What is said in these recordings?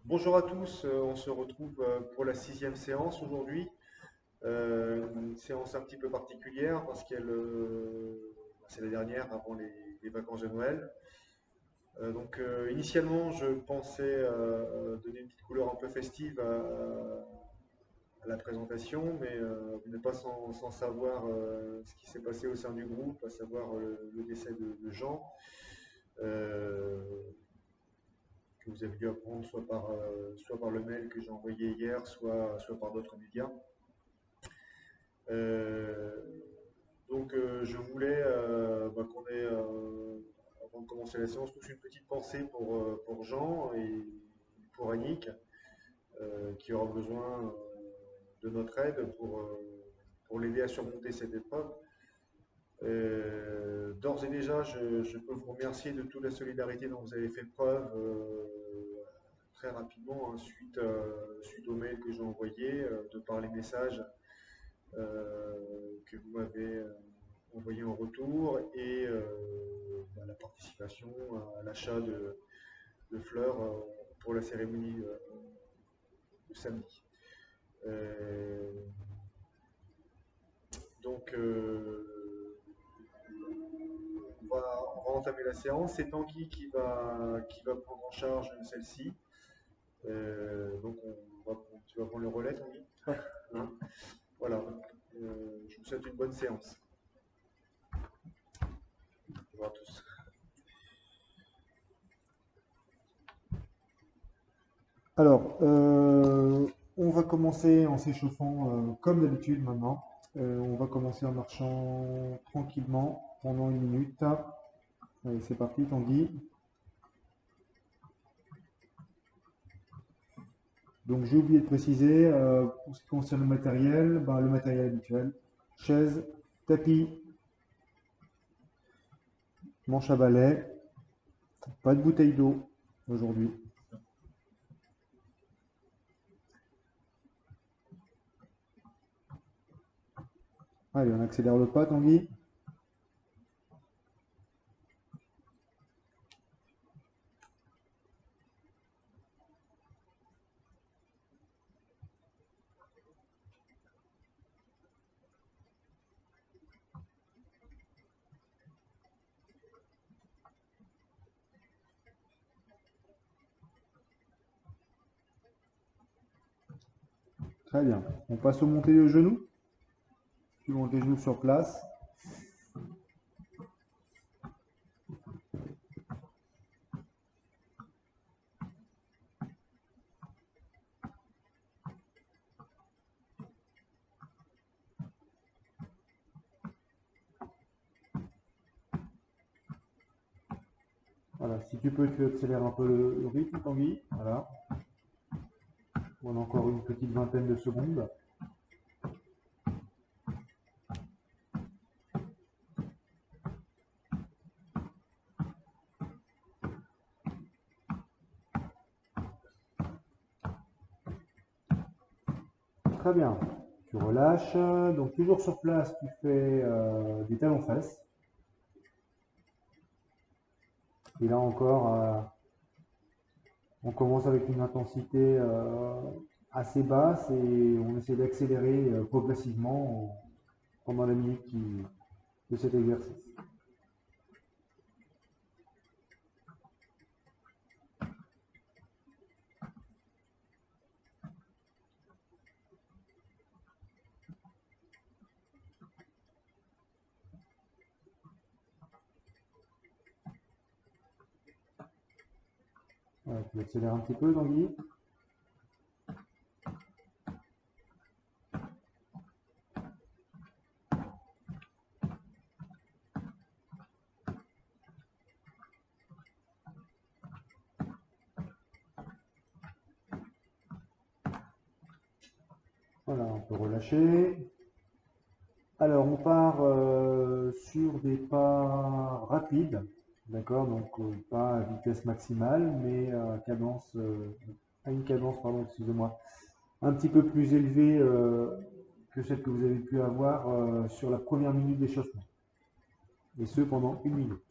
Bonjour à tous, on se retrouve pour la sixième séance aujourd'hui. Une séance un petit peu particulière parce c'est la dernière avant les vacances de Noël. Initialement, je pensais donner une petite couleur un peu festive à la présentation, mais vous n'êtes pas sans savoir ce qui s'est passé au sein du groupe, à savoir le décès de Jean. Euh, que vous avez dû apprendre soit par le mail que j'ai envoyé hier, soit par d'autres médias. Euh, je voulais qu'on ait, avant de commencer la séance, tous une petite pensée pour Jean et pour Annick, qui aura besoin de notre aide pour l'aider à surmonter cette épreuve. D'ores et déjà, je peux vous remercier de toute la solidarité dont vous avez fait preuve très rapidement, hein, suite au mail que j'ai envoyé, de par les messages que vous m'avez envoyés en retour et la participation à l'achat de fleurs pour la cérémonie de samedi. Euh, donc, on va entamer la séance. C'est Tanguy qui va prendre en charge celle-ci. Tu vas prendre le relais, Tanguy. Hein. Voilà. Je vous souhaite une bonne séance. Au revoir à tous. Alors, on va commencer en s'échauffant comme d'habitude maintenant. On va commencer en marchant tranquillement pendant 1 minute. Allez, c'est parti, Tanguy. Donc, j'ai oublié de préciser, pour ce qui concerne le matériel habituel, chaise, tapis, manche à balai, pas de bouteille d'eau aujourd'hui. Allez, on accélère le pas, Tanguy. Très bien. On passe au montées de genoux. Suivant les genoux sur place. Voilà, si tu peux, tu accélères un peu le rythme, Tanguy. Voilà. On a encore une petite vingtaine de secondes. Très bien. Tu relâches. Donc toujours sur place, tu fais des talons-fesses. Et là encore, on commence avec une intensité assez basse et on essaie d'accélérer progressivement pendant la minute de cet exercice. Voilà, tu accélères un petit peu, Tanguy. Voilà, on peut relâcher. Alors, on part sur des pas rapides, d'accord? Donc, pas à vitesse maximale, mais à une cadence, pardon, excusez-moi, un petit peu plus élevée que celle que vous avez pu avoir sur la première minute d'échauffement. Et ce, pendant 1 minute.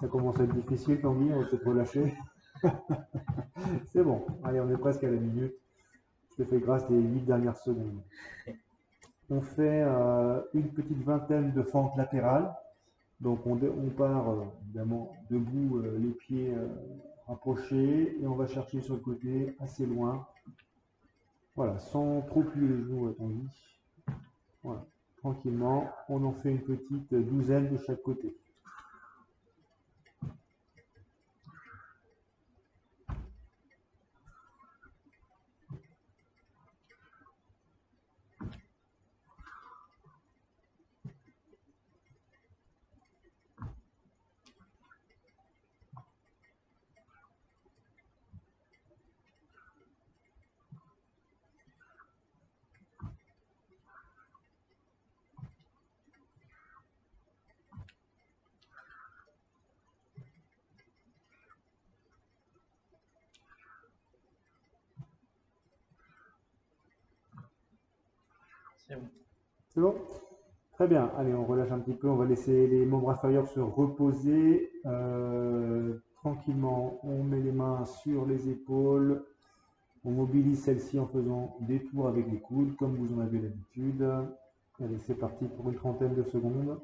Ça commence à être difficile, Tanguy, on va peut-être relâcher. C'est bon, allez, on est presque à la minute. Je te fais grâce des 8 dernières secondes. On fait une petite vingtaine de fentes latérales. Donc on part évidemment debout, les pieds rapprochés, et on va chercher sur le côté, assez loin. Voilà, sans trop plier les genoux, Tanguy. Voilà, tranquillement, on en fait une petite douzaine de chaque côté. C'est bon. C'est bon? Très bien. Allez, on relâche un petit peu. On va laisser les membres inférieurs se reposer tranquillement. On met les mains sur les épaules. On mobilise celle-ci en faisant des tours avec les coudes, comme vous en avez l'habitude. Allez, c'est parti pour une trentaine de secondes.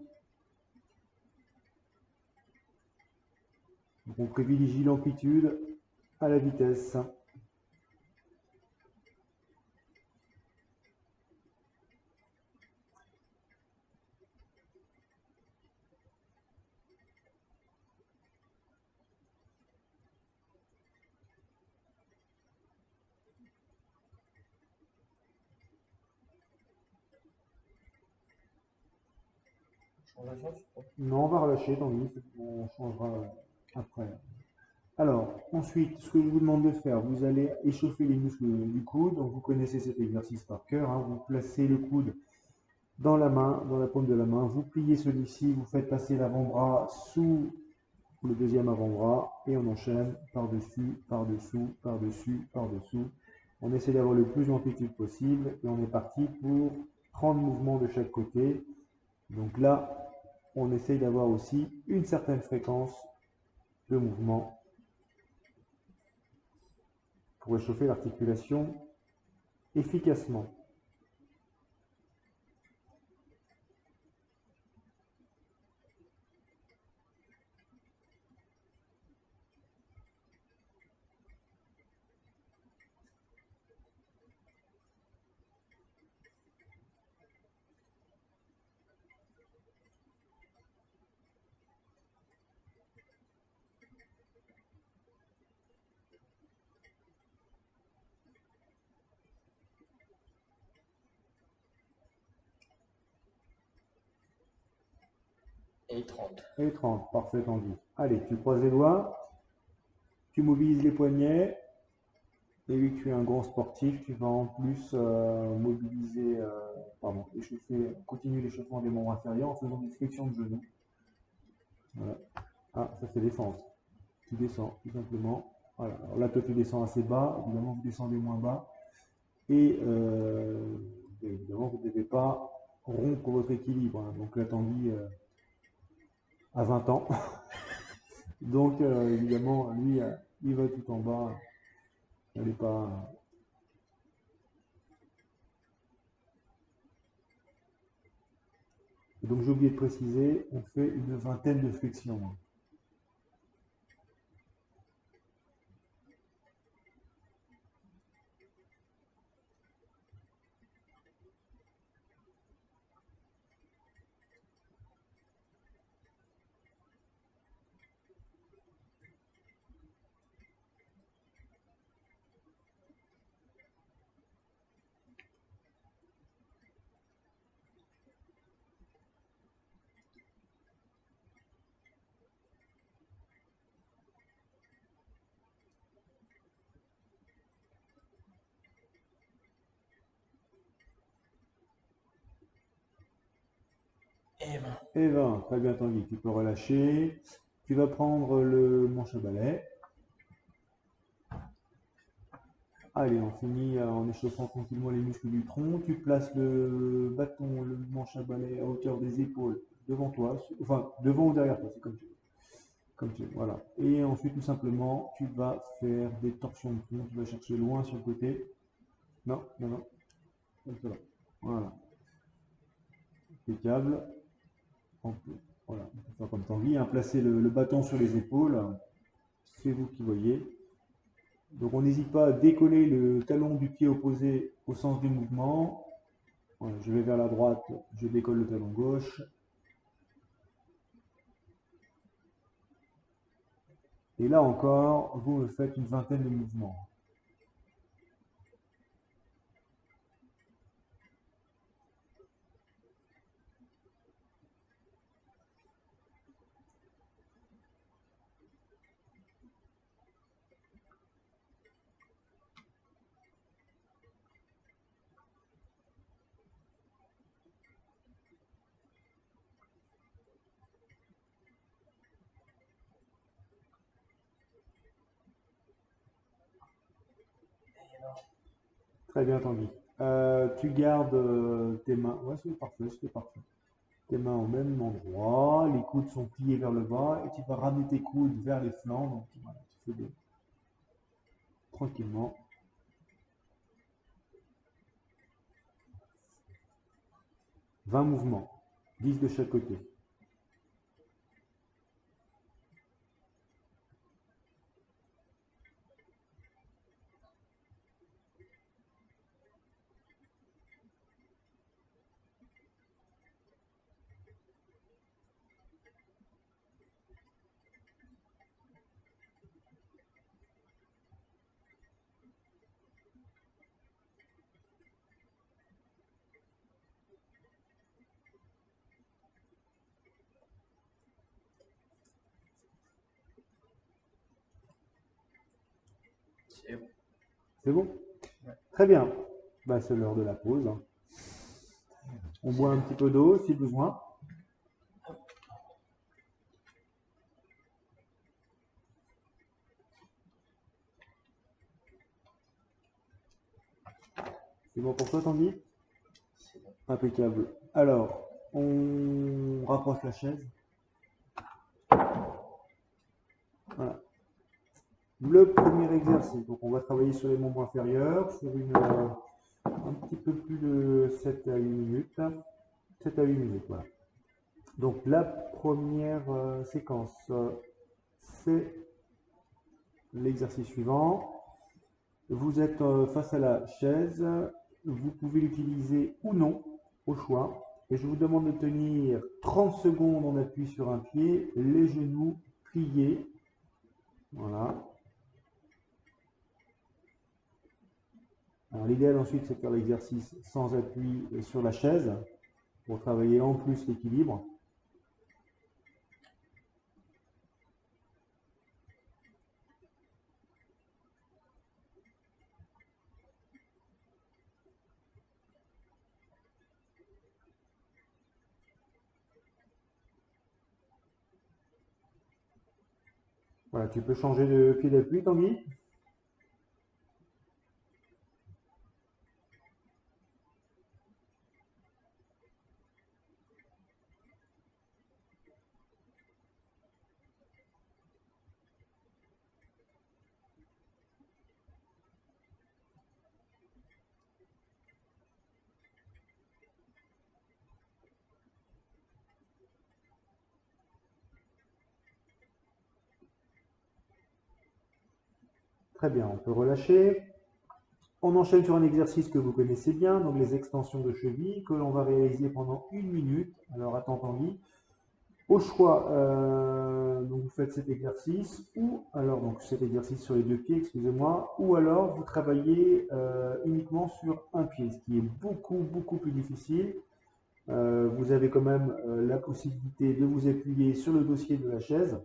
Donc, on privilégie l'amplitude à la vitesse. On change la chance ou pas? Non, on va relâcher, tant mieux. On changera après. Alors, ensuite, ce que je vous demande de faire, vous allez échauffer les muscles du coude. Donc, vous connaissez cet exercice par cœur, hein. Vous placez le coude dans la main, dans la paume de la main. Vous pliez celui-ci, vous faites passer l'avant-bras sous le deuxième avant-bras et on enchaîne par-dessus, par-dessous, par-dessus, par-dessous. On essaie d'avoir le plus d'amplitude possible et on est parti pour 30 mouvements de chaque côté. Donc là, on essaye d'avoir aussi une certaine fréquence de mouvement pour échauffer l'articulation efficacement. Et 30. Et 30, parfait, Tanguy. Allez, tu croises les doigts, tu mobilises les poignets. Et vu que tu es un grand sportif, tu vas en plus mobiliser, échauffer, continuer l'échauffement des membres inférieurs en faisant des flexions de genoux. Voilà. Ah, ça c'est descente. Tu descends, tout simplement. Voilà. Alors là, toi, tu descends assez bas. Évidemment, vous descendez moins bas. Et évidemment, vous ne devez pas rompre votre équilibre, hein. Donc là, Tanguy a 20 ans. Donc, évidemment, lui, il va tout en bas. Il n'est pas. Et donc, j'ai oublié de préciser, on fait une vingtaine de flexions. Et 20. Et 20, très bien Tanguy, tu peux relâcher. Tu vas prendre le manche à balai. Allez, on finit en échauffant tranquillement les muscles du tronc. Tu places le bâton, le manche à balai à hauteur des épaules devant toi, enfin devant ou derrière toi, c'est comme tu veux. Comme tu veux, voilà. Et ensuite, tout simplement, tu vas faire des torsions de front. Tu vas chercher loin sur le côté. Non, non, non. Comme cela. Voilà. Impeccable. Voilà. On peut faire comme Tanguy, hein. Placez le bâton sur les épaules. C'est vous qui voyez. Donc, on n'hésite pas à décoller le talon du pied opposé au sens du mouvement. Voilà, je vais vers la droite, je décolle le talon gauche. Et là encore, vous me faites une vingtaine de mouvements. Très bien, Tanguy. Tu gardes tes mains. Ouais, c'est parfait, c'est parfait. Tes mains au même endroit, les coudes sont pliés vers le bas et tu vas ramener tes coudes vers les flancs. Donc voilà, tu fais tranquillement. 20 mouvements, 10 de chaque côté. C'est bon. C'est bon? Ouais. Très bien. Bah, c'est l'heure de la pause, hein. On boit un petit peu d'eau si besoin. C'est bon pour toi, Tanguy? C'est bon. Impeccable. Alors, on rapproche la chaise. Voilà. Le premier exercice, donc on va travailler sur les membres inférieurs, sur un petit peu plus de 7 à 8 minutes. 7 à 8 minutes, voilà. Donc la première séquence, c'est l'exercice suivant. Vous êtes face à la chaise, vous pouvez l'utiliser ou non, au choix. Et je vous demande de tenir 30 secondes en appui sur un pied, les genoux pliés. Voilà. Alors l'idéal ensuite, c'est de faire l'exercice sans appui sur la chaise pour travailler en plus l'équilibre. Voilà, tu peux changer de pied d'appui, Tanguy? Très bien, on peut relâcher. On enchaîne sur un exercice que vous connaissez bien, donc les extensions de cheville, que l'on va réaliser pendant 1 minute. Alors attends, Tanguy. Au choix, donc vous faites cet exercice, ou alors donc cet exercice sur les deux pieds, excusez-moi, ou alors vous travaillez uniquement sur un pied, ce qui est beaucoup plus difficile. Vous avez quand même la possibilité de vous appuyer sur le dossier de la chaise.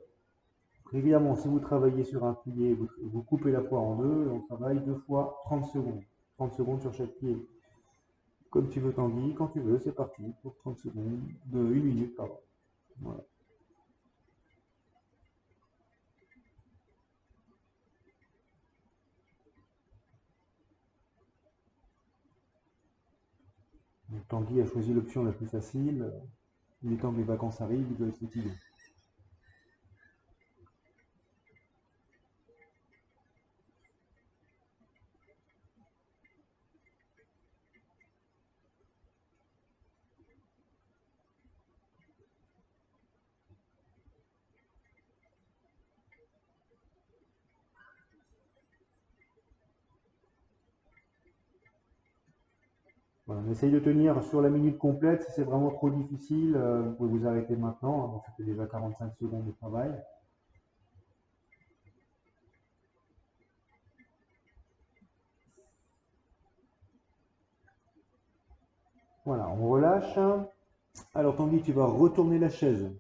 Évidemment, si vous travaillez sur un pied, vous coupez la poire en deux et on travaille 2 fois 30 secondes. 30 secondes sur chaque pied. Comme tu veux, Tanguy, quand tu veux, c'est parti pour 30 secondes, de 1 minute, pardon. Voilà. Donc, Tanguy a choisi l'option la plus facile. Il est temps que les vacances arrivent, il doit être fatigué. Voilà, on essaye de tenir sur la minute complète. Si c'est vraiment trop difficile, vous pouvez vous arrêter maintenant. Donc, ça fait déjà 45 secondes de travail. Voilà, on relâche. Alors Tanguy, tu vas retourner la chaise.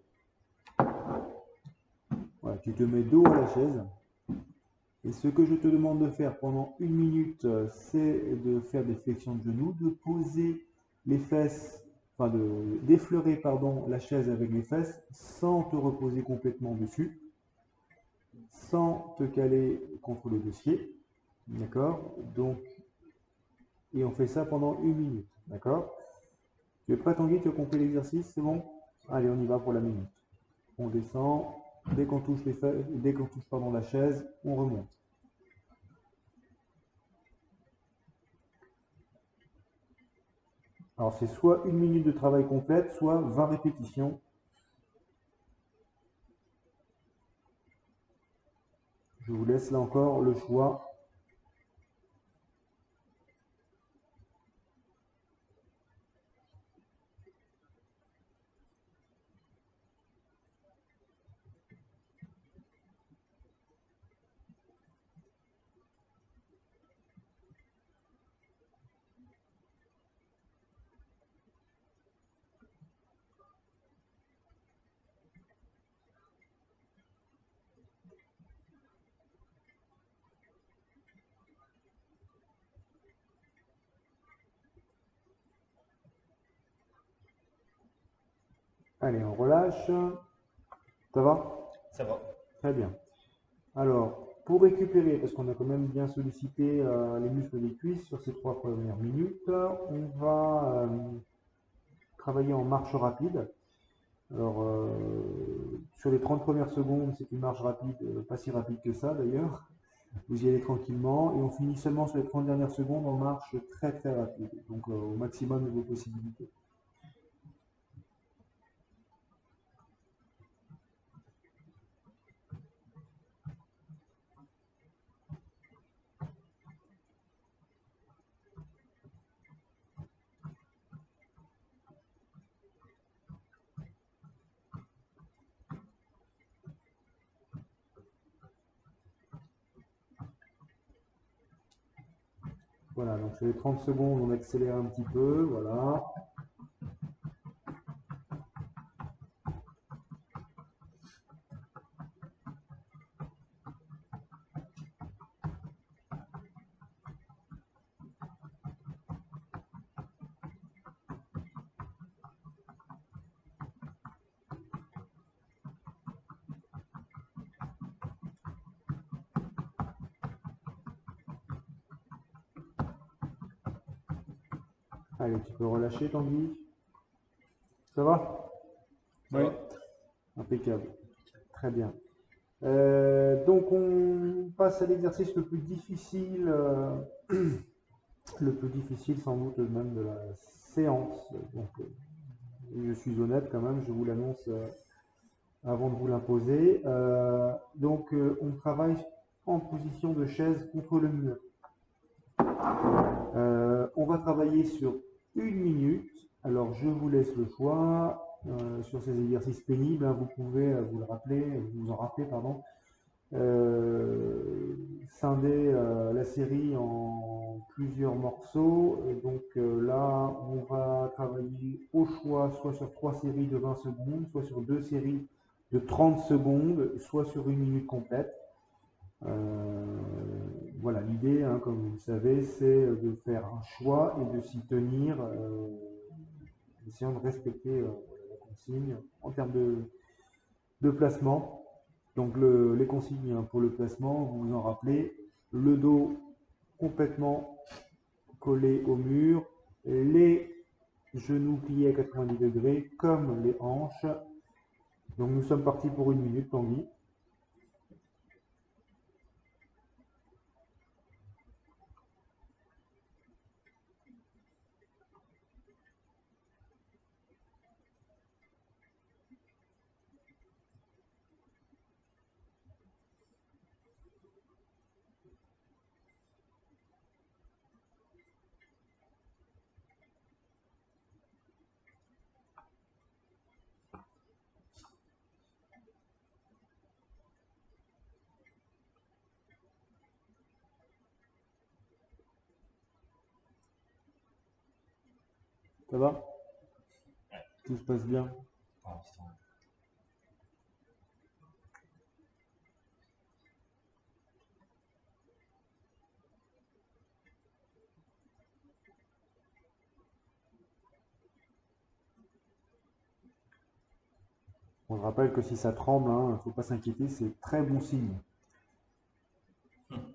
Voilà, tu te mets dos à la chaise. Et ce que je te demande de faire pendant 1 minute, c'est de faire des flexions de genoux, de poser les fesses, enfin d'effleurer pardon, la chaise avec les fesses sans te reposer complètement dessus, sans te caler contre le dossier. D'accord? Donc, et on fait ça pendant 1 minute. D'accord? Tu es prêt Tanguy? Tu as compris l'exercice? C'est bon? Allez, on y va pour la minute. On descend. Dès qu'on touche les fesses, dès qu'on touche pardon, la chaise, on remonte. Alors c'est soit 1 minute de travail complète, soit 20 répétitions. Je vous laisse là encore le choix. Allez, on relâche. Ça va? Ça va. Très bien. Alors, pour récupérer, parce qu'on a quand même bien sollicité les muscles des cuisses sur ces 3 premières minutes, on va travailler en marche rapide. Alors, sur les 30 premières secondes, c'est une marche rapide, pas si rapide que ça d'ailleurs. Vous y allez tranquillement et on finit seulement sur les 30 dernières secondes en marche très très rapide, donc au maximum de vos possibilités. Voilà, donc sur les 30 secondes, on accélère un petit peu, voilà. Allez, tu peux relâcher Tanguy. Ça va? Ça Oui. va. Impeccable. Très bien. Donc on passe à l'exercice le plus difficile, le plus difficile sans doute même de la séance. Donc je suis honnête quand même, je vous l'annonce avant de vous l'imposer. On travaille en position de chaise contre le mur. On va travailler sur 1 minute. Alors je vous laisse le choix. Sur ces exercices pénibles, hein, vous pouvez vous le rappeler, vous en rappeler, pardon, scinder la série en plusieurs morceaux. Et donc là, on va travailler au choix soit sur 3 séries de 20 secondes, soit sur 2 séries de 30 secondes, soit sur 1 minute complète. Voilà, l'idée, hein, comme vous le savez, c'est de faire un choix et de s'y tenir, essayant de respecter la consigne en termes de placement. Donc les consignes hein, pour le placement, vous vous en rappelez, le dos complètement collé au mur, les genoux pliés à 90 degrés comme les hanches. Donc nous sommes partis pour 1 minute, Tanguy. Ça va? Tout se passe bien? Pour l'instant. On se rappelle que si ça tremble, il ne faut pas s'inquiéter, c'est très bon signe.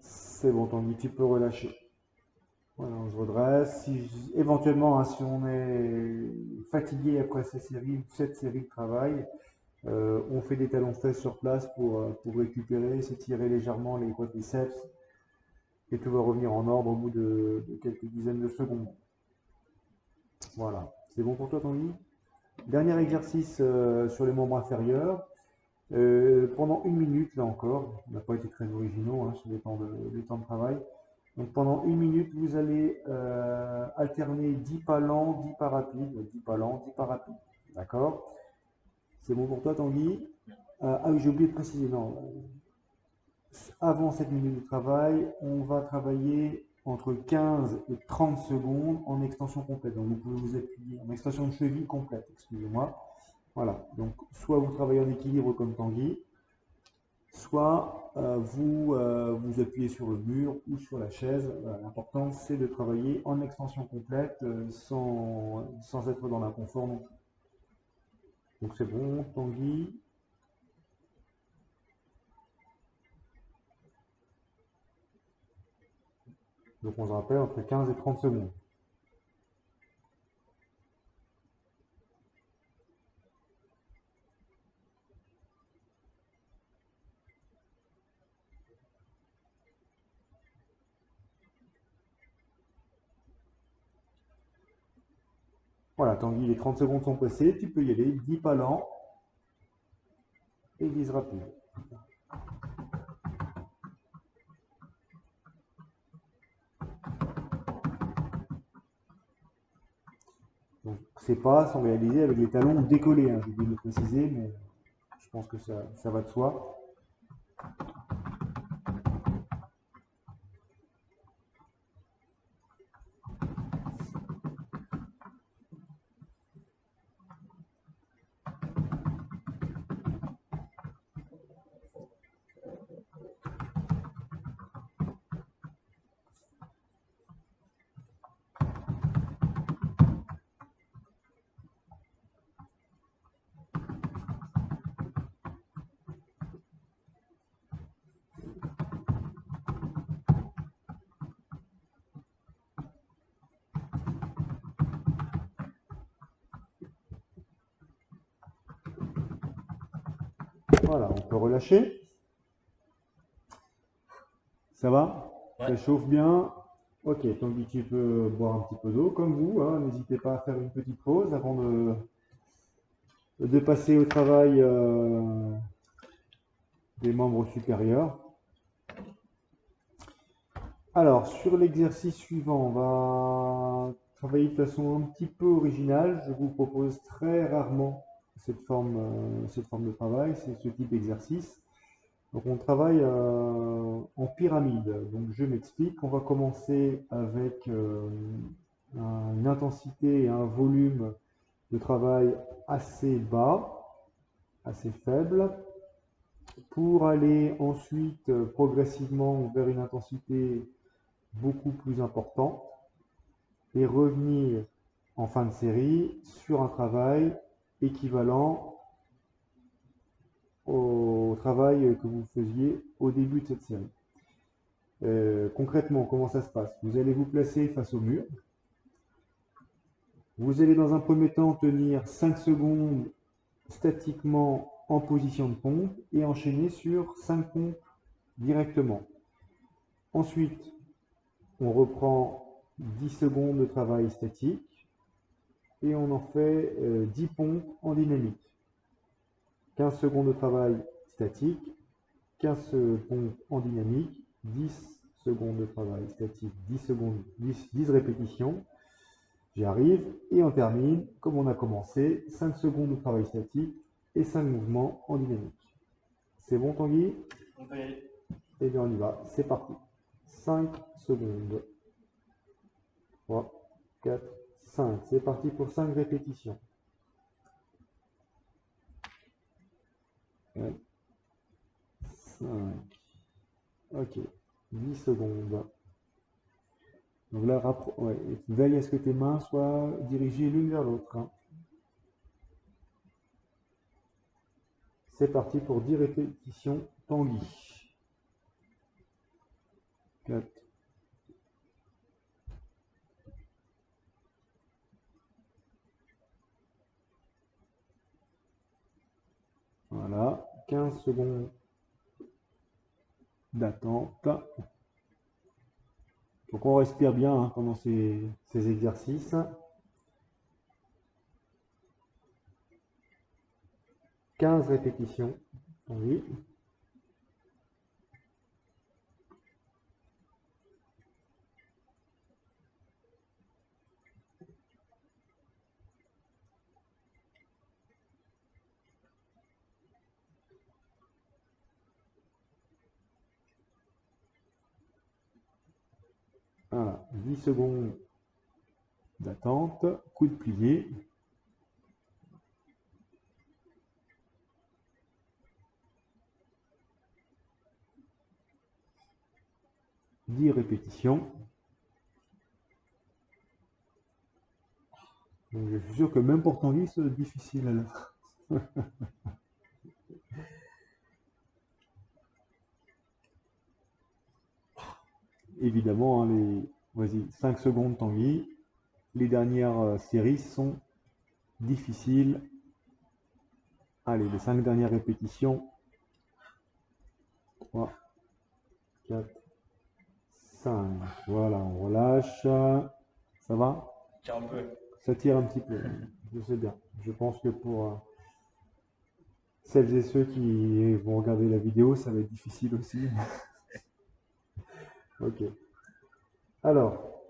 C'est bon, Tanguy, tu peux relâcher. Voilà, on se redresse. Éventuellement, hein, si on est fatigué après cette série de travail, on fait des talons fesses sur place pour récupérer, s'étirer légèrement les quadriceps et tout va revenir en ordre au bout de quelques dizaines de secondes. Voilà, c'est bon pour toi, Tanguy? Dernier exercice sur les membres inférieurs. Pendant 1 minute, là encore, on n'a pas été très originaux hein, sur les temps de travail. Donc pendant 1 minute, vous allez alterner 10 pas lents, 10 pas rapides, 10 pas lents, 10 pas rapides. D'accord? C'est bon pour toi, Tanguy? Ah oui, j'ai oublié de préciser, non. Avant cette minute de travail, on va travailler entre 15 et 30 secondes en extension complète. Donc vous pouvez vous appuyer en extension de cheville complète, excusez-moi. Voilà, donc soit vous travaillez en équilibre comme Tanguy, soit vous vous appuyez sur le mur ou sur la chaise. L'important c'est de travailler en extension complète sans être dans l'inconfort non plus. Donc c'est bon, Tanguy. Donc on se rappelle entre 15 et 30 secondes. Voilà, Tanguy, les 30 secondes sont passées, tu peux y aller, 10 pas lents et 10 rapides. Donc ces pas sont réalisés avec les talons décollés, hein, j'ai oublié de le préciser, mais je pense que ça va de soi. Voilà, on peut relâcher. Ça va? Ouais. Ça chauffe bien. Ok, Tanguy, tu peux boire un petit peu d'eau comme vous. Hein. N'hésitez pas à faire une petite pause avant de passer au travail des membres supérieurs. Alors, sur l'exercice suivant, on va travailler de façon un petit peu originale. Je vous propose très rarement cette forme de travail, c'est ce type d'exercice. Donc on travaille en pyramide. Donc je m'explique. On va commencer avec une intensité et un volume de travail assez bas, assez faible, pour aller ensuite progressivement vers une intensité beaucoup plus importante et revenir en fin de série sur un travail équivalent au travail que vous faisiez au début de cette série. Concrètement, comment ça se passe? Vous allez vous placer face au mur. Vous allez dans un premier temps tenir 5 secondes statiquement en position de pompe et enchaîner sur 5 pompes directement. Ensuite, on reprend 10 secondes de travail statique et on en fait 10 pompes en dynamique. 15 secondes de travail statique, 15 pompes en dynamique, 10 secondes de travail statique, 10 secondes, 10 répétitions. J'y arrive et on termine comme on a commencé, 5 secondes de travail statique et 5 mouvements en dynamique. C'est bon Tanguy? On peut y aller. Eh bien on y va, c'est parti. 5 secondes. 3, 4, 5. C'est parti pour 5 répétitions. 4, 5. Ok. 10 secondes. Donc là, ouais, veille à ce que tes mains soient dirigées l'une vers l'autre. Hein. C'est parti pour 10 répétitions. Tanguy. 4. Voilà. 15 secondes d'attente. Donc on respire bien hein, pendant ces exercices. 15 répétitions. Oui. Voilà, 10 secondes d'attente, coude plié. « 10 répétitions. Donc, je suis sûr que même pour Tanguy, c'est difficile à la fin. Évidemment, hein, vas-y, 5 secondes Tanguy. Les dernières séries sont difficiles. Allez, les 5 dernières répétitions. 3, 4, 5. Voilà, on relâche. Ça va? Tiens un peu. Ça tire un petit peu. Je sais bien. Je pense que pour celles et ceux qui vont regarder la vidéo, ça va être difficile aussi. Ok. Alors,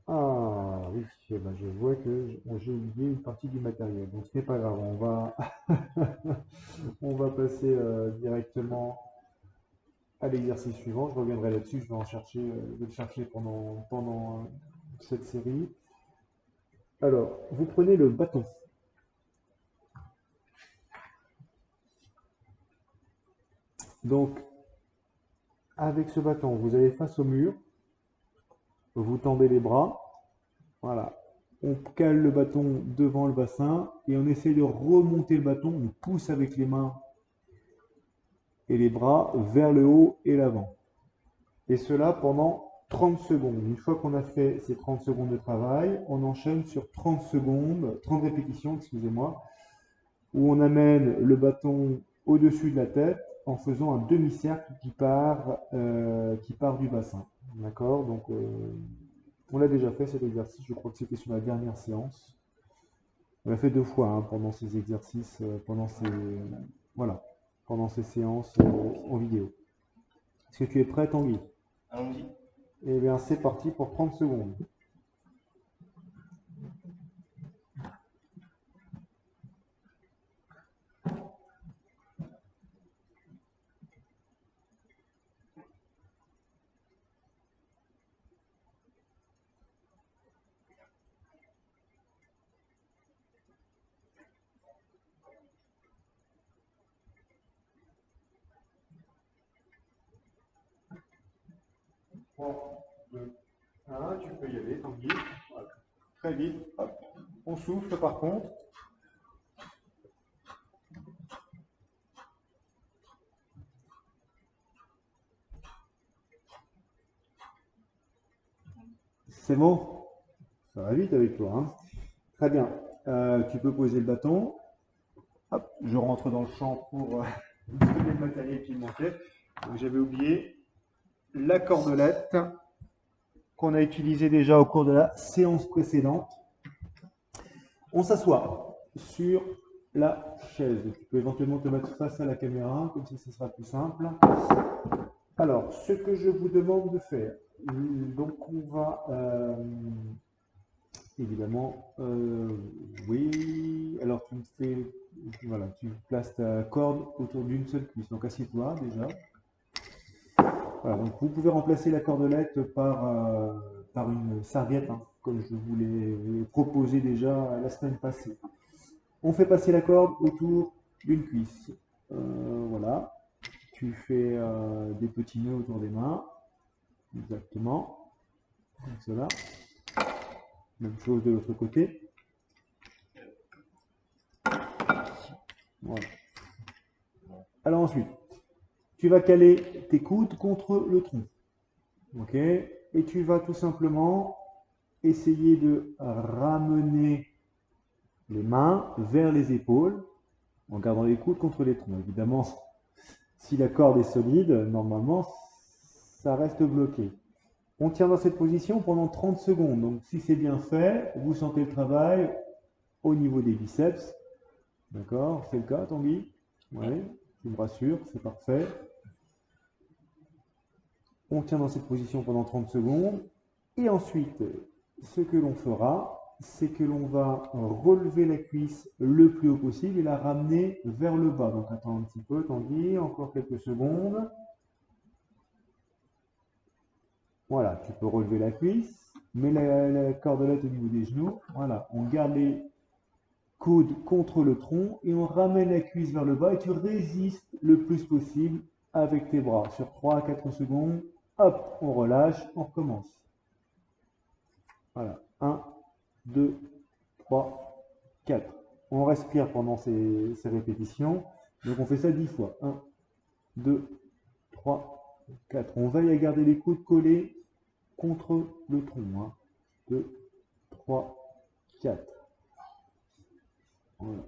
ah oui, eh ben, je vois que j'ai oublié une partie du matériel, donc ce n'est pas grave, on va passer directement à l'exercice suivant. Je reviendrai là-dessus, je vais le chercher pendant cette série. Alors, vous prenez le bâton. Donc, avec ce bâton, vous allez face au mur, vous tendez les bras, voilà. On cale le bâton devant le bassin et on essaie de remonter le bâton, on pousse avec les mains et les bras vers le haut et l'avant. Et cela pendant 30 secondes. Une fois qu'on a fait ces 30 secondes de travail, on enchaîne sur 30 secondes, 30 répétitions, excusez-moi, où on amène le bâton au-dessus de la tête en faisant un demi-cercle qui part du bassin. D'accord? Donc, on l'a déjà fait cet exercice, je crois que c'était sur la dernière séance. On l'a fait 2 fois hein, pendant ces exercices, pendant ces séances en vidéo. Est-ce que tu es prêt, Tanguy? Allons-y. Eh bien, c'est parti pour 30 secondes. Bon, 2, 1, tu peux y aller, Tanguy. Voilà. Très vite. Hop. On souffle par contre. C'est bon? Ça va vite avec toi. Hein. Très bien. Tu peux poser le bâton. Hop, je rentre dans le champ pour donner le matériel qui me manquait. J'avais oublié la cordelette qu'on a utilisée déjà au cours de la séance précédente. On s'assoit sur la chaise. Tu peux éventuellement te mettre face à la caméra, comme ça ce sera plus simple. Alors, ce que je vous demande de faire, donc on va évidemment, oui, alors tu me fais, voilà, tu places ta corde autour d'une seule cuisse, donc assieds-toi déjà. Voilà, donc vous pouvez remplacer la cordelette par une serviette, hein. comme je vous l'ai proposé déjà la semaine passée. On fait passer la corde autour d'une cuisse. Voilà. Tu fais des petits nœuds autour des mains. Exactement. Comme cela. Même chose de l'autre côté. Voilà. Alors ensuite, tu vas caler tes coudes contre le tronc. Ok? Et tu vas tout simplement essayer de ramener les mains vers les épaules en gardant les coudes contre les troncs. Évidemment, si la corde est solide, normalement, ça reste bloqué. On tient dans cette position pendant 30 secondes. Donc, si c'est bien fait, vous sentez le travail au niveau des biceps. D'accord? C'est le cas, Tanguy? Oui, tu me rassures, c'est parfait. On tient dans cette position pendant 30 secondes. Et ensuite, ce que l'on fera, c'est que l'on va relever la cuisse le plus haut possible et la ramener vers le bas. Donc, attends un petit peu, Tanguy, encore quelques secondes. Voilà, tu peux relever la cuisse, mets la cordelette au niveau des genoux. Voilà, on garde les coudes contre le tronc et on ramène la cuisse vers le bas et tu résistes le plus possible avec tes bras. Sur 3 à 4 secondes, hop, on relâche, on recommence. Voilà, 1, 2, 3, 4. On respire pendant ces répétitions. Donc on fait ça 10 fois. 1, 2, 3, 4. On veille à garder les coudes collés contre le tronc. 2, 3, 4. Voilà.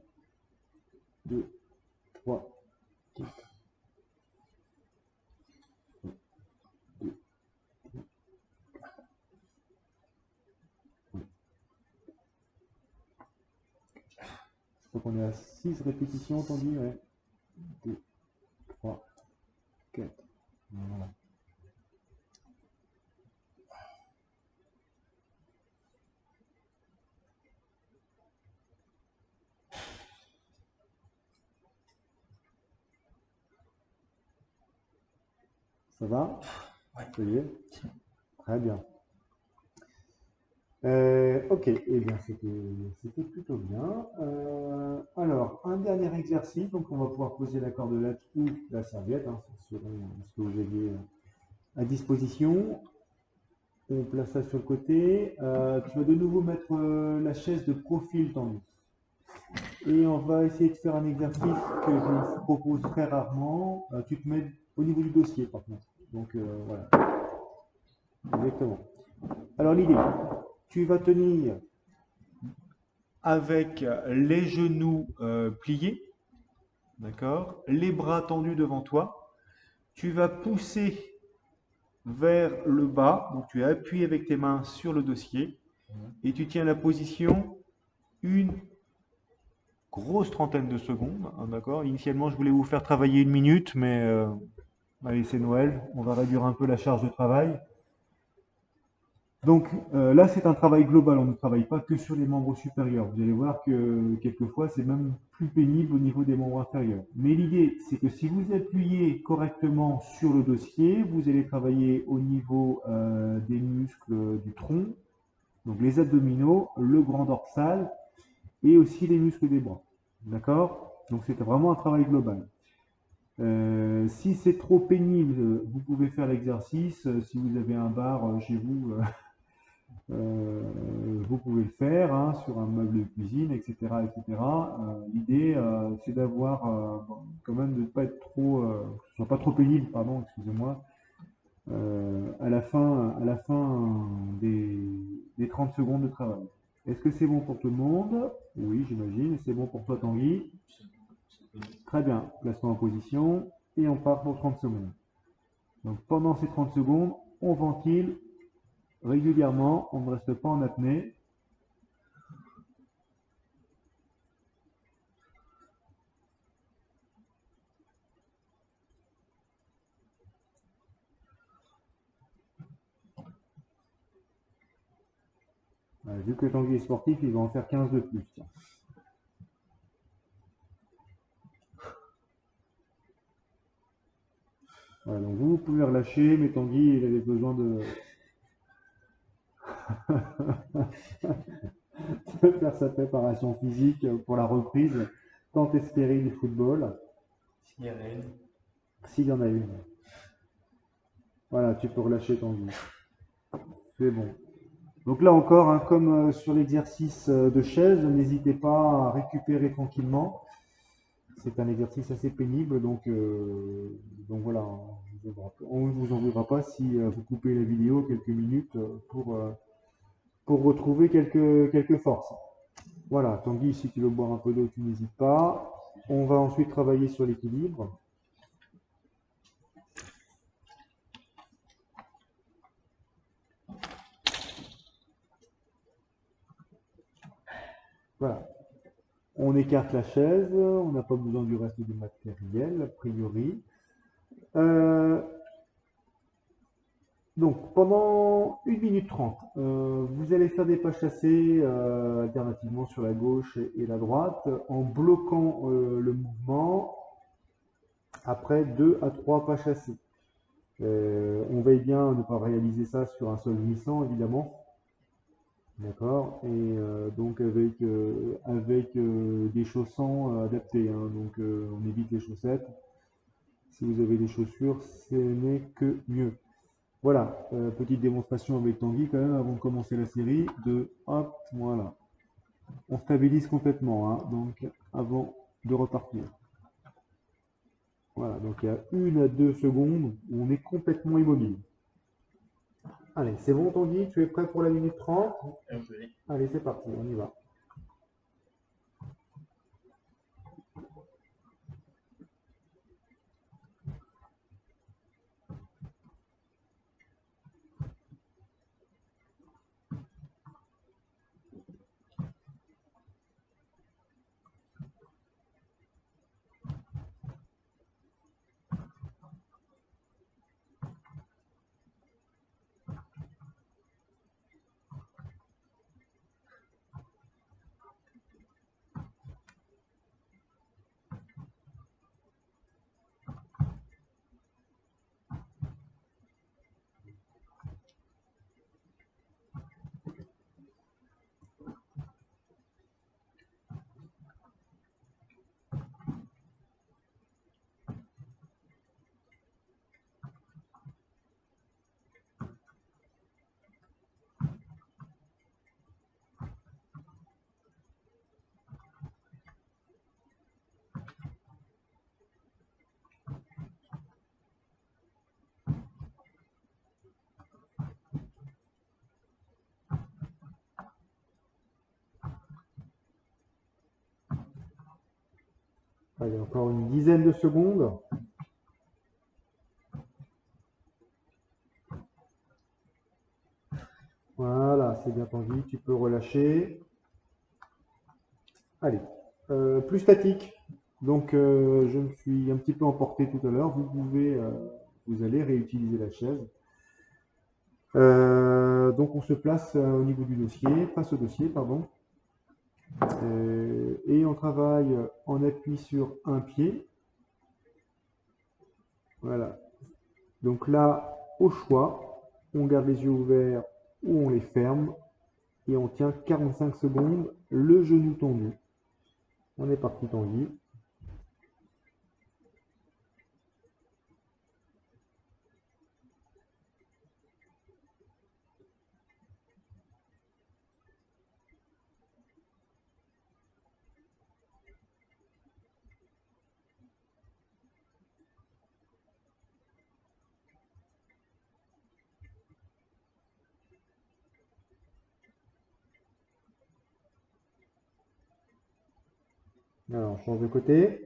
2, 3, 4. 2, 3. Je crois qu'on est à 6 répétitions, t'en dis, ouais. 2, 3, 4. Voilà. Ça va? Ouais. Ça y est? Très bien. Ok, eh bien c'était plutôt bien. Alors, un dernier exercice, donc on va pouvoir poser la cordelette ou la serviette, hein, selon ce que vous aviez à disposition. On place ça sur le côté. Tu vas de nouveau mettre la chaise de profil tendue. Et on va essayer de faire un exercice que je vous propose très rarement. Tu te mets au niveau du dossier par contre. Donc voilà. Exactement. Alors l'idée, tu vas tenir avec les genoux pliés, d'accord, les bras tendus devant toi. Tu vas pousser vers le bas, donc tu appuies avec tes mains sur le dossier et tu tiens la position une grosse trentaine de secondes, hein, d'accord. Initialement, je voulais vous faire travailler 1 minute, mais allez, c'est Noël, on va réduire un peu la charge de travail. Donc là, c'est un travail global, on ne travaille pas que sur les membres supérieurs. Vous allez voir que quelquefois, c'est même plus pénible au niveau des membres inférieurs. Mais l'idée, c'est que si vous appuyez correctement sur le dossier, vous allez travailler au niveau des muscles du tronc, donc les abdominaux, le grand dorsal et aussi les muscles des bras. D'accord? Donc c'est vraiment un travail global. Si c'est trop pénible, vous pouvez faire l'exercice. Si vous avez un bar chez vous, vous pouvez le faire hein, sur un meuble de cuisine, etc. etc. L'idée, c'est d'avoir quand même de ne pas être trop, que ce soit pas trop pénible, pardon, excusez-moi, à la fin des 30 secondes de travail. Est-ce que c'est bon pour tout le monde? Oui, j'imagine. C'est bon pour toi, Tanguy? Très bien. Placement en position et on part pour 30 secondes. Donc pendant ces 30 secondes, on ventile régulièrement, on ne reste pas en apnée. Vu que Tanguy est sportif, il va en faire 15 de plus. Tiens. Voilà, donc vous pouvez relâcher, mais Tanguy, il avait besoin de... de faire sa préparation physique pour la reprise tant espérée du football, S'il y en a une. s'il y en a une. Voilà, tu peux relâcher ton vie. C'est bon. Donc là encore, hein, comme sur l'exercice de chaise, n'hésitez pas à récupérer tranquillement. C'est un exercice assez pénible, donc voilà, on ne vous en voudra pas si vous coupez la vidéo quelques minutes pour retrouver quelques forces. Voilà, Tanguy, si tu veux boire un peu d'eau, tu n'hésites pas. On va ensuite travailler sur l'équilibre. Voilà. On écarte la chaise, on n'a pas besoin du reste du matériel, a priori. Donc, pendant 1 minute 30, vous allez faire des pas chassés alternativement sur la gauche et la droite en bloquant le mouvement après 2 à 3 pas chassés. On veille bien à ne pas réaliser ça sur un sol glissant, évidemment. D'accord. Et donc avec des chaussons adaptés, hein. Donc on évite les chaussettes. Si vous avez des chaussures, ce n'est que mieux. Voilà, petite démonstration avec Tanguy quand même avant de commencer la série. Hop, voilà. On stabilise complètement, hein, donc avant de repartir. Voilà, donc il y a 1 à 2 secondes où on est complètement immobile. Allez, c'est bon Tanguy, tu es prêt pour la minute 30? Allez, c'est parti, on y va. Allez, encore une dizaine de secondes. Voilà, c'est bien Tanguy, tu peux relâcher. Allez, plus statique. Donc je me suis un petit peu emporté tout à l'heure. Vous allez réutiliser la chaise. Donc on se place au niveau du dossier, face au dossier, pardon. Et on travaille en appui sur un pied. Voilà. Donc là, au choix, on garde les yeux ouverts ou on les ferme. Et on tient 45 secondes, le genou tendu. On est parti Tanguy. Alors, on change de côté.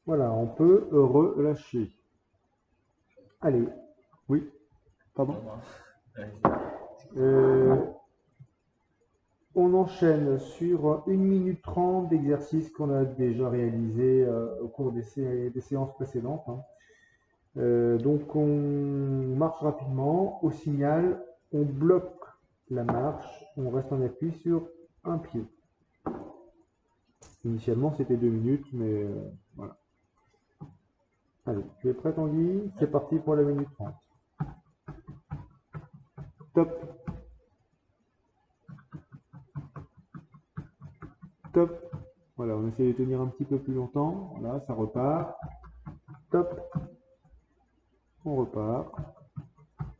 Voilà, on peut relâcher. Allez, oui, pardon. Non, non. Euh, on enchaîne sur 1 minute 30 d'exercices qu'on a déjà réalisé au cours des séances précédentes, hein. Donc on marche rapidement, au signal, on bloque la marche, on reste en appui sur un pied. Initialement c'était 2 minutes, mais voilà. Allez, tu es prêt Tanguy? C'est parti pour la minute 30. Top, top. Voilà, on essaie de tenir un petit peu plus longtemps. Voilà, ça repart. Top. On repart.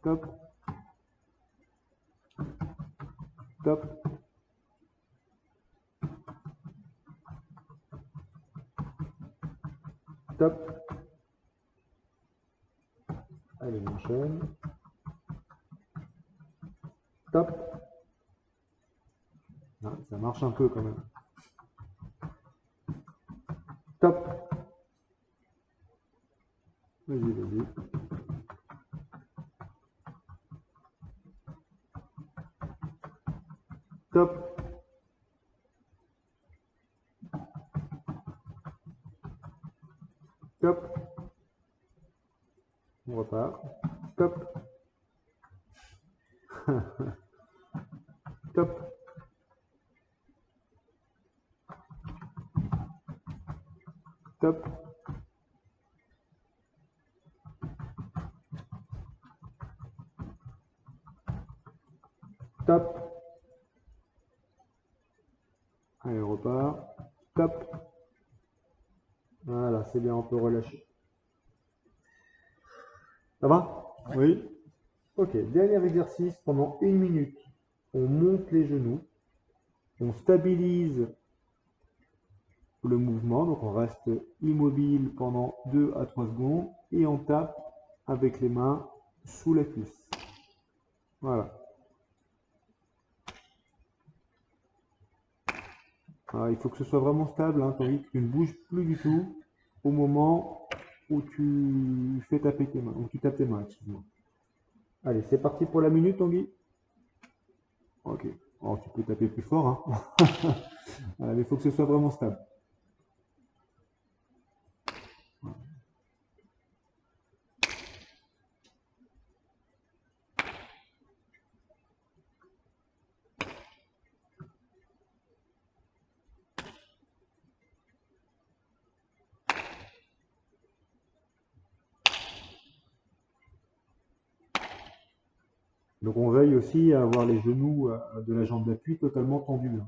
Top. Top. Top. Allez, on enchaîne. Top. Ah, ça marche un peu quand même. Top. Vas-y, vas-y. Top. Top. On repart. Top. Top. Top. Top. Allez, on repart. Top. Voilà, c'est bien, on peut relâcher. Ça va? Oui. Ok, dernier exercice, pendant 1 minute, on monte les genoux, on stabilise le mouvement, donc on reste immobile pendant 2 à 3 secondes et on tape avec les mains sous la cuisse. Voilà. Alors, il faut que ce soit vraiment stable, hein, tandis que tu ne bouges plus du tout au moment où tu fais taper tes mains, où tu tapes tes mains, excuse-moi. Allez, c'est parti pour la minute, Tanguy. Ok. Alors, tu peux taper plus fort, hein. Voilà, mais il faut que ce soit vraiment stable. Donc on veille aussi à avoir les genoux de la jambe d'appui totalement tendus, hein.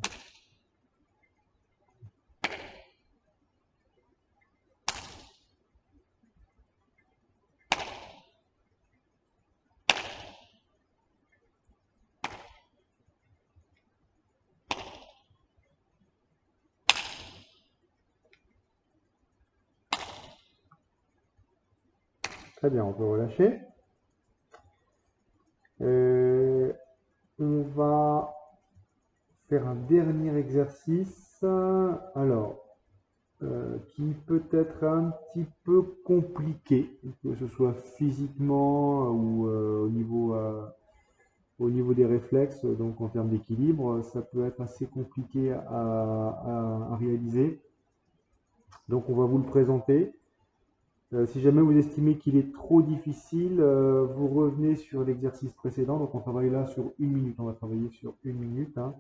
Très bien, on peut relâcher. On va faire un dernier exercice. Alors, qui peut être un petit peu compliqué, que ce soit physiquement ou au niveau des réflexes, donc en termes d'équilibre, ça peut être assez compliqué à réaliser. Donc on va vous le présenter. Si jamais vous estimez qu'il est trop difficile, vous revenez sur l'exercice précédent. Donc on travaille là sur 1 minute. On va travailler sur 1 minute, hein.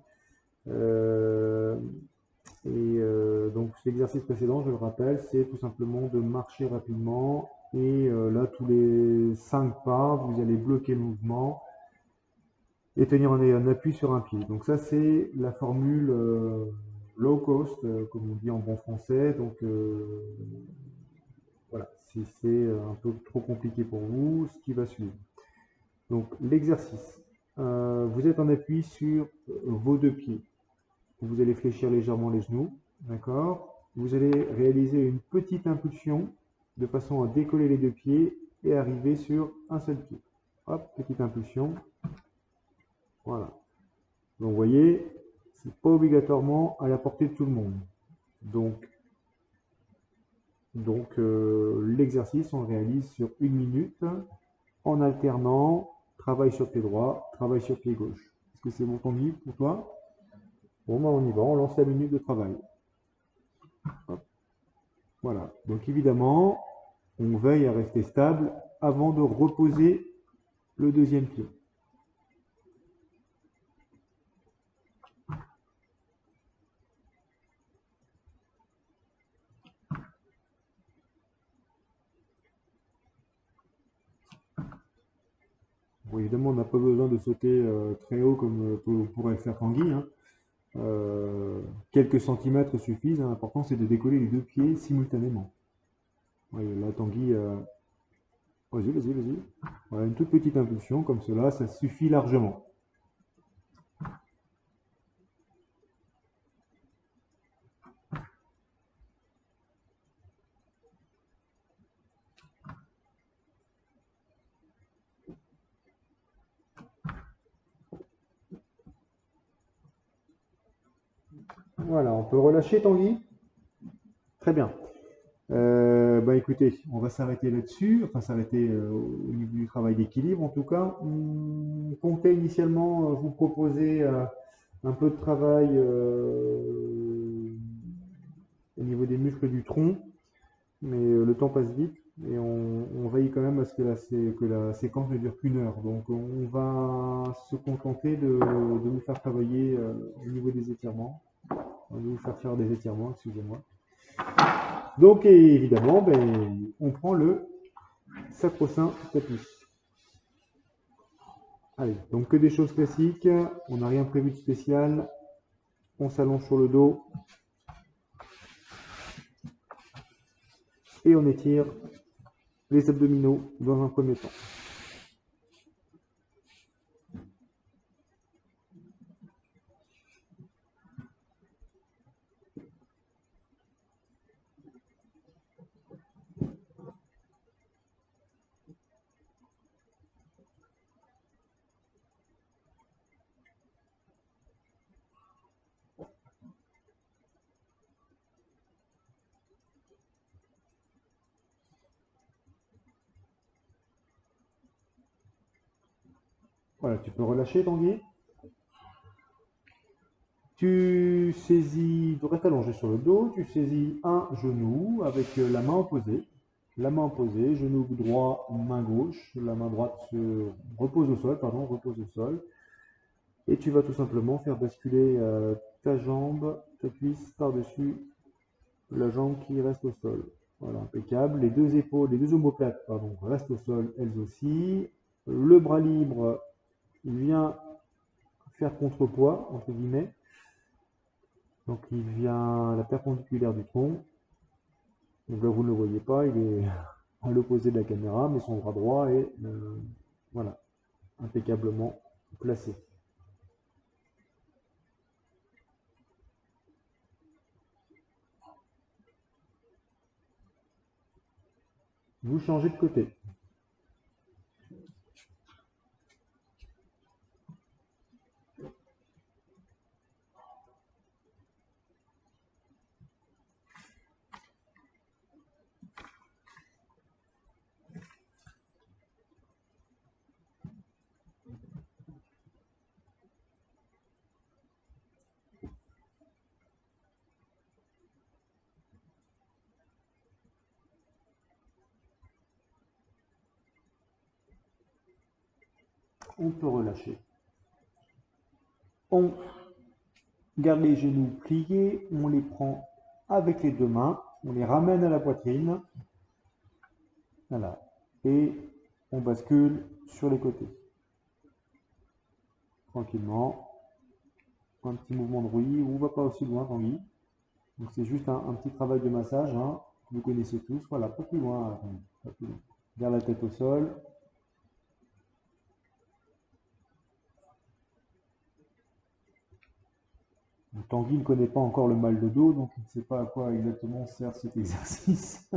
Donc l'exercice précédent, je le rappelle, c'est tout simplement de marcher rapidement. Et là, tous les 5 pas, vous allez bloquer le mouvement et tenir un appui sur un pied. Donc ça, c'est la formule low cost, comme on dit en bon français. Donc voilà, si c'est un peu trop compliqué pour vous, ce qui va suivre. Donc l'exercice, vous êtes en appui sur vos 2 pieds. Vous allez fléchir légèrement les genoux, d'accord? Vous allez réaliser une petite impulsion de façon à décoller les 2 pieds et arriver sur un seul pied. Hop, petite impulsion. Voilà. Donc vous voyez, c'est pas obligatoirement à la portée de tout le monde. Donc Donc l'exercice, on le réalise sur 1 minute en alternant travail sur pied droit, travail sur pied gauche. Est-ce que c'est bon Tanguy pour toi? Bon, ben on y va, on lance la minute de travail. Hop. Voilà. Donc évidemment, on veille à rester stable avant de reposer le deuxième pied. Bon, évidemment, on n'a pas besoin de sauter très haut comme pourrait le faire Tanguy, hein. Quelques centimètres suffisent, hein. L'important c'est de décoller les deux pieds simultanément. Ouais, là, Tanguy, vas-y, vas-y, vas-y. Voilà, une toute petite impulsion comme cela, ça suffit largement. Voilà, on peut relâcher Tanguy? Très bien. Bah écoutez, on va s'arrêter là-dessus, enfin s'arrêter au niveau du travail d'équilibre en tout cas. On comptait initialement vous proposer un peu de travail au niveau des muscles du tronc, mais le temps passe vite et on veille quand même à ce que que la séquence ne dure qu'1 heure. Donc on va se contenter de vous faire travailler au niveau des étirements. On va vous faire des étirements, excusez-moi. Donc évidemment, ben, on prend le sacro-saint tapis. Allez, donc que des choses classiques, on n'a rien prévu de spécial. On s'allonge sur le dos et on étire les abdominaux dans un premier temps. Voilà, tu peux relâcher Tanguy. Tu saisis, tu restes allongé sur le dos, tu saisis un genou avec la main opposée. La main opposée, genou droit, main gauche. La main droite se repose au sol, pardon, repose au sol. Et tu vas tout simplement faire basculer ta jambe, ta cuisse par-dessus la jambe qui reste au sol. Voilà, impeccable. Les deux épaules, les deux omoplates, pardon, restent au sol elles aussi. Le bras libre, il vient faire contrepoids, entre guillemets. Donc il vient à la perpendiculaire du tronc. Donc là, vous ne le voyez pas, il est à l'opposé de la caméra, mais son bras droit est voilà, impeccablement placé. Vous changez de côté. On peut relâcher. On garde les genoux pliés, on les prend avec les deux mains, on les ramène à la poitrine. Voilà. Et on bascule sur les côtés. Tranquillement. Un petit mouvement de roulis. On ne va pas aussi loin, Tanguy. Donc c'est juste un petit travail de massage, hein, que vous connaissez tous. Voilà, pas plus loin. Pas plus loin. Garde la tête au sol. Tanguy ne connaît pas encore le mal de dos, donc il ne sait pas à quoi exactement sert cet exercice.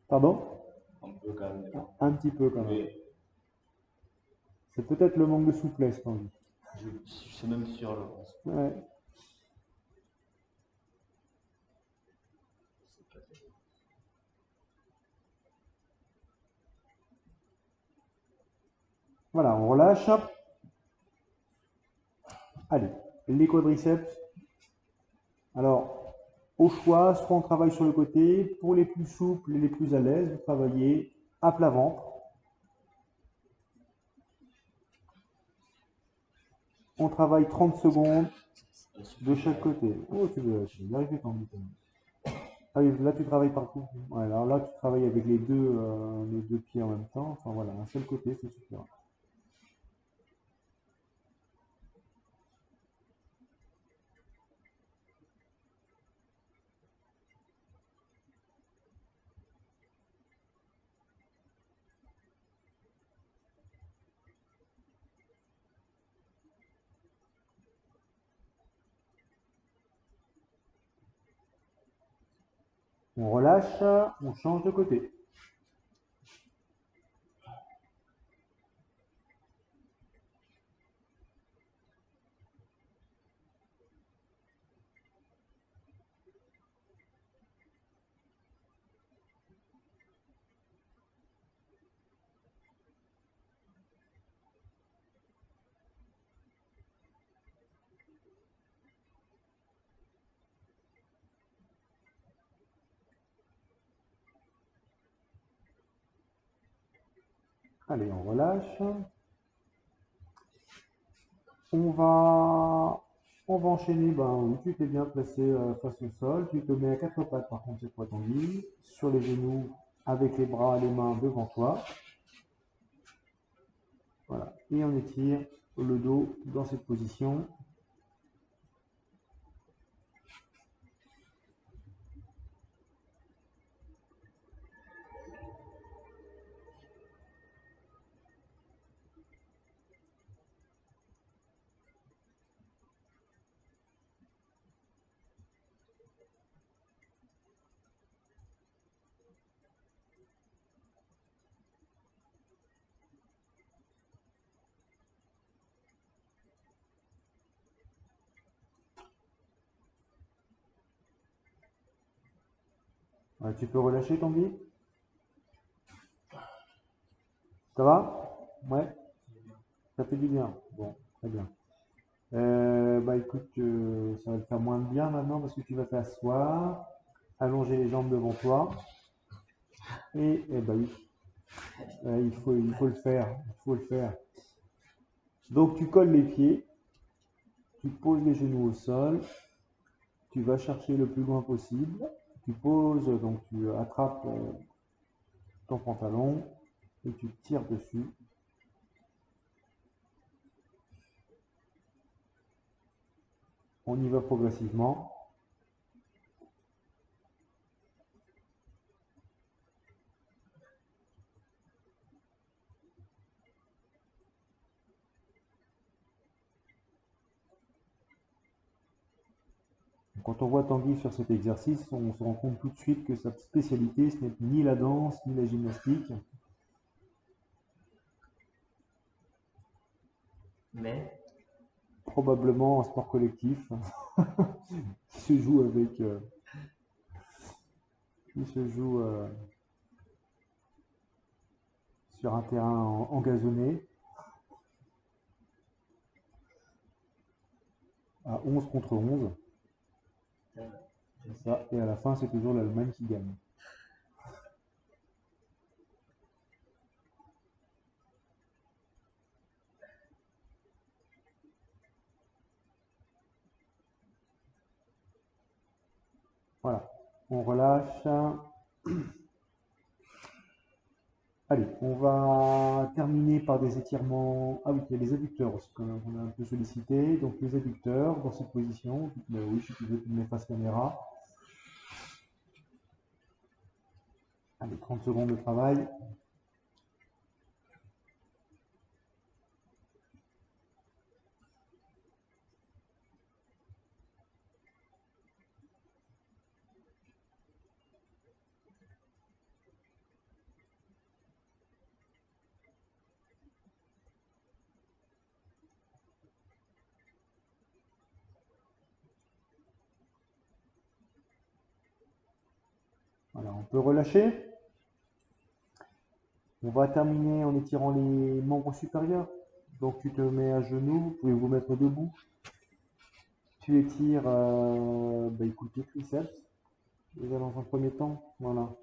Pardon? Un peu quand même. Un petit peu quand même. C'est peut-être le manque de souplesse, Tanguy. Je suis même sûr, je pense. Ouais. Voilà, on relâche. Allez, les quadriceps. Alors, au choix, soit on travaille sur le côté. Pour les plus souples et les plus à l'aise, vous travaillez à plat ventre. On travaille 30 secondes de chaque côté. Oh, tu veux y arriver quand même. Ah oui, là, tu travailles partout. Ouais, alors là, tu travailles avec les deux pieds en même temps. Enfin voilà, un seul côté, c'est suffisant. On relâche, on change de côté. Allez, on relâche. On va, on va enchaîner. Ben, oui, tu t'es bien placé face au sol. Tu te mets à quatre pattes, par contre, cette fois Tanguy, sur les genoux, avec les bras et les mains devant toi. Voilà. Et on étire le dos dans cette position. Tu peux relâcher Tanguy. Ça va? Ouais, ça fait du bien. Bon, très bien. Bah écoute, ça va te faire moins de bien maintenant parce que tu vas t'asseoir, allonger les jambes devant toi. Et bah oui, il faut le faire. Il faut le faire. Donc tu colles les pieds, tu poses les genoux au sol, tu vas chercher le plus loin possible. Tu poses, donc tu attrapes ton pantalon et tu tires dessus. On y va progressivement. Quand on voit Tanguy sur cet exercice, on se rend compte tout de suite que sa spécialité, ce n'est ni la danse, ni la gymnastique. Mais Probablement un sport collectif qui se joue avec, qui se joue sur un terrain engazonné à 11 contre 11. C'est ça. Et à la fin, c'est toujours l'Allemagne qui gagne. Voilà. On relâche. Allez, on va terminer par des étirements. Ah oui, il y a les adducteurs aussi, quand même, on a un peu sollicité. Donc les adducteurs dans cette position. Mais oui, si tu veux, tu mets face caméra. Allez, 30 secondes de travail. Voilà, on peut relâcher. On va terminer en étirant les membres supérieurs. Donc tu te mets à genoux, vous pouvez vous mettre debout. Tu étires écoute, tes triceps. Déjà dans un premier temps, voilà.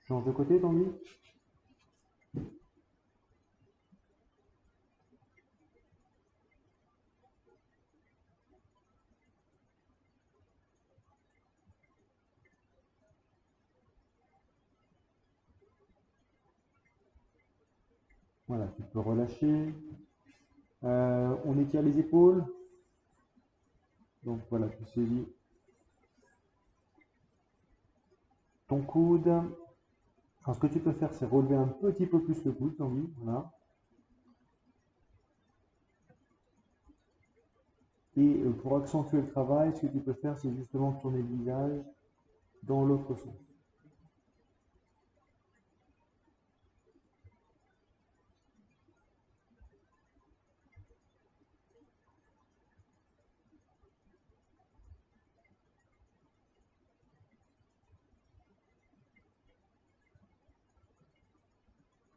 Change de côté, Tanguy. Voilà, tu peux relâcher. On étire les épaules. Donc voilà, tu saisis ton coude. Alors, ce que tu peux faire, c'est relever un petit peu plus le coude, Tanguy. Voilà. Et pour accentuer le travail, ce que tu peux faire, c'est justement tourner le visage dans l'autre sens.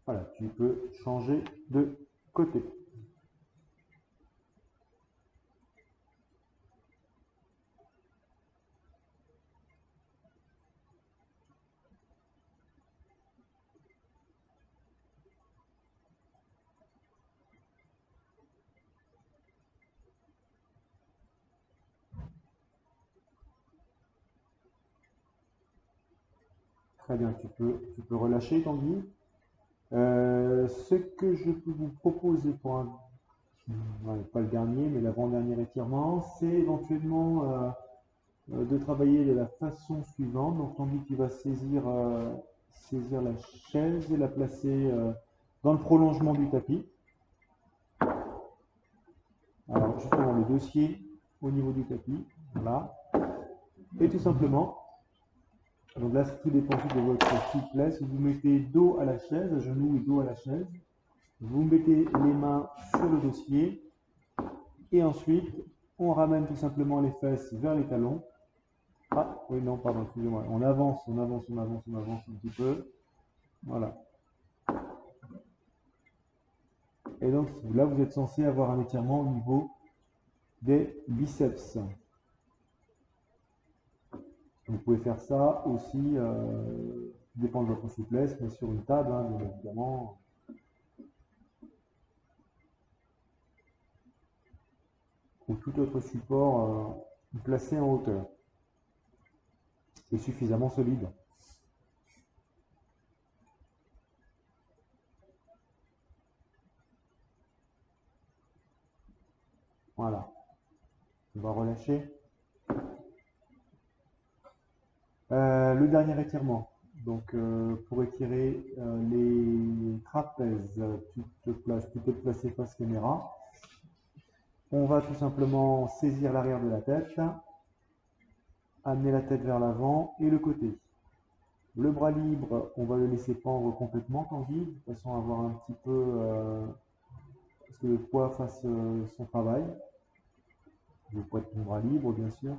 Voilà, tu peux changer de côté. Très bien, tu peux relâcher, Tanguy. Ce que je peux vous proposer pour un, pas le dernier, mais l'avant-dernier étirement, c'est éventuellement de travailler de la façon suivante. Donc, Tanguy, tu vas saisir la chaise et la placer dans le prolongement du tapis. Alors, justement, le dossier au niveau du tapis, voilà. Et tout simplement, donc là, tout dépend de votre souplesse. Vous mettez dos à la chaise, genoux et dos à la chaise. Vous mettez les mains sur le dossier. Et ensuite, on ramène tout simplement les fesses vers les talons. Ah, oui, non, pardon, excusez-moi. On avance un petit peu. Voilà. Et donc, là, vous êtes censé avoir un étirement au niveau des biceps. Vous pouvez faire ça aussi, dépend de votre souplesse, mais sur une table, hein, bien évidemment. Ou tout autre support placé en hauteur et suffisamment solide. Voilà. On va relâcher. Le dernier étirement. Donc, pour étirer les trapèzes, tu peux te placer face caméra. On va tout simplement saisir l'arrière de la tête, amener la tête vers l'avant et le côté. Le bras libre, on va le laisser pendre complètement, Tanguy, de façon à avoir un petit peu que le poids fasse son travail. Le poids de ton bras libre, bien sûr.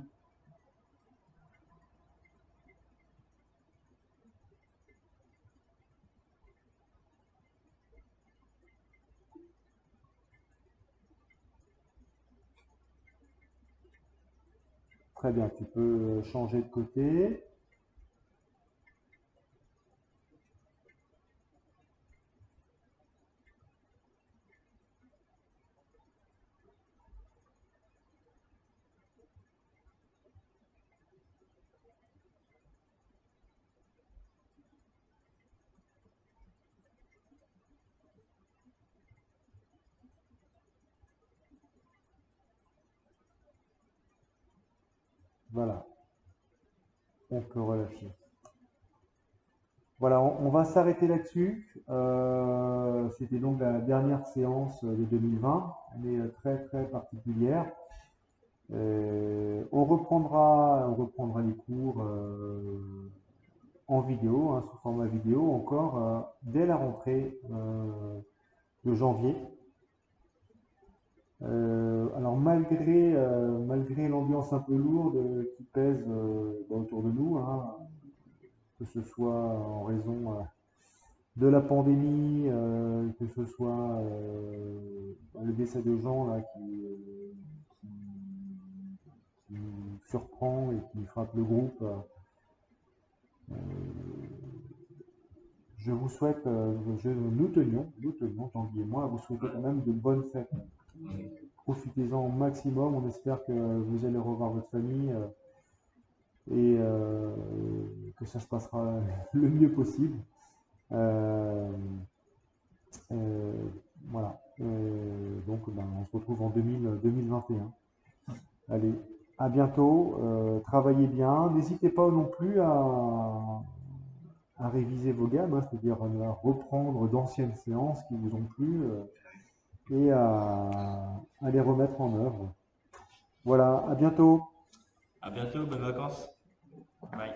Très bien, tu peux changer de côté. Voilà, on peut relâcher. Voilà, on va s'arrêter là-dessus. C'était donc la dernière séance de 2020, année très très particulière. On reprendra les cours en vidéo, hein, sous format vidéo, encore dès la rentrée de janvier. Alors malgré l'ambiance un peu lourde qui pèse autour de nous, hein, que ce soit en raison de la pandémie, que ce soit le décès de gens là, qui nous surprend et qui frappe le groupe, je vous souhaite, nous tenions, Tanguy et moi, à vous souhaiter quand même de bonnes fêtes. Profitez-en au maximum, on espère que vous allez revoir votre famille et que ça se passera le mieux possible. Voilà. Donc, on se retrouve en 2021. Allez, à bientôt. Travaillez bien. N'hésitez pas non plus à réviser vos gammes, hein, c'est-à-dire à reprendre d'anciennes séances qui vous ont plu et à les remettre en œuvre. Voilà, à bientôt. À bientôt, bonnes vacances. Bye.